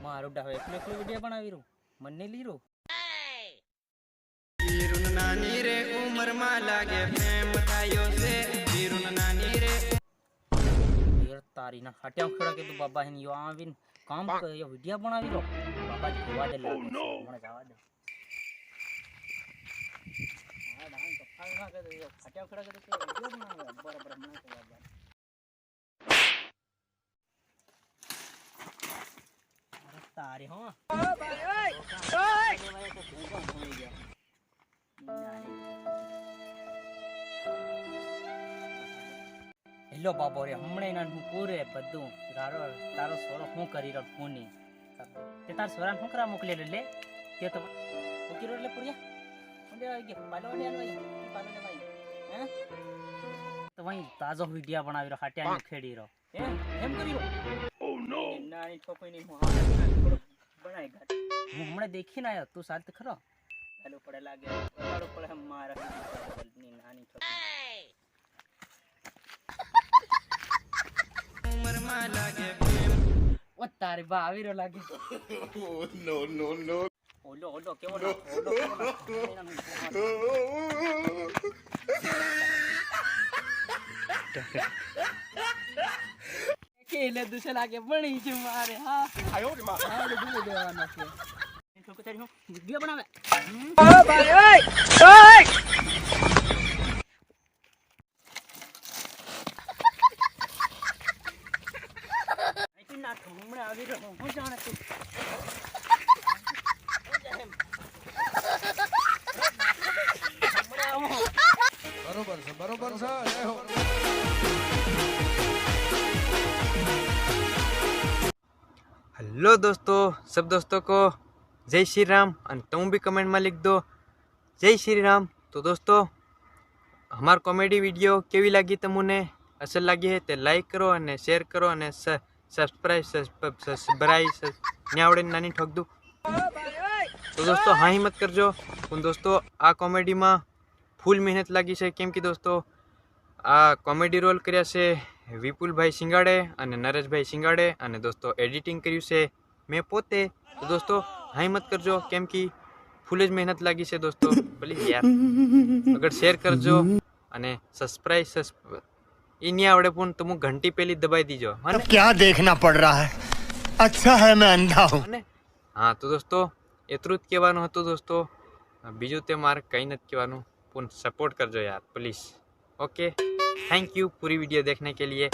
मारो डावे एकलो एकलो वीडियो बनावी रो मन ने ली रो वीरुन नानी रे उमर मा लागे प्रेम थायो से वीरुन नानी रे यार तारी ना हट्या खड़ा के तू बाबा हन यो आविन काम कर यो वीडियो बनावी रो बाबा जी हुआ दे लागे मन जावा दे हां डांग तो फालना के यो हट्या खड़ा के वीडियो बनावे बराबर बना के बाबा तारी हो भाई ओए हेलो बाबो रे हमणे ना हूँ पूरे बदू तारो सोरो हूँ करी रो फोनी ते तार सोरान हूँ करा मोकले ले ते तो ओकी रो ले पुरिया ओंडे आ गया पालो ने भाई पालो ने भाई हैं तो वही ताजो वीडियो बनावी रो हाटिया में खेड़ी रो हैं एम करी रो ओ नो नानी ठोपई नहीं हूँ बनाएगा हूँ हमणे देखी ना तू साथ खरो हेलो पड़े लागे ओड़ो पड़े हम मारा नी नानी ठोपई उमर मा लागे ओ तारे बावी रो लागे नो नो नो ओलो ओलो केवो ना ओलो केले दूसरे लागे बड़ी छ मारे हां आयो रे मां हां ले दूले देवाना छे ठोको तेरी हो वीडियो बनावे ओ भाई ओए ओए ना हमने आगे रहो हो जाने तू बरोबर से जय हो हेलो दोस्तों सब दोस्तों को जय श्री राम और तुम भी कमेंट में लिख दो जय श्री राम। तो दोस्तों हमार कॉमेडी वीडियो केवी लगी तमुने असल लगी है तो लाइक करो और शेयर करो और सब्सक्राइब नहीं आवड़े नानी ठोक दू। तो दोस्तों हाँ ही मत करजो पण दोस्तों आ कॉमेडी में फूल मेहनत लगी है केम कि दोस्तों आ कॉमेडी रोल कर्या से विपुल भाई सिंगाड़े और नरेश भाई सिंगाड़े और दोस्तों एडिटिंग कर्यु से मैं पोते। तो दोस्तों हाँ ही मत करजो केम कि फूल ज मेहनत लगी है दोस्तों प्लीज यार अगर शेयर करजो और सब्सक्राइब ई नहीं आवड़े पण तुम घंटी पेली दबाई दीजो। अब क्या देखना पड़ रहा है अच्छा है मैं अंधा हूँ। हाँ तो दोस्तों एतरू ज कहेवानुं हतुं दोस्तों बीजू ते मारे कई नथी कहेवानुं पण सपोर्ट करजो यार प्लीज। ओके थैंक यू पूरी वीडियो देखने के लिए।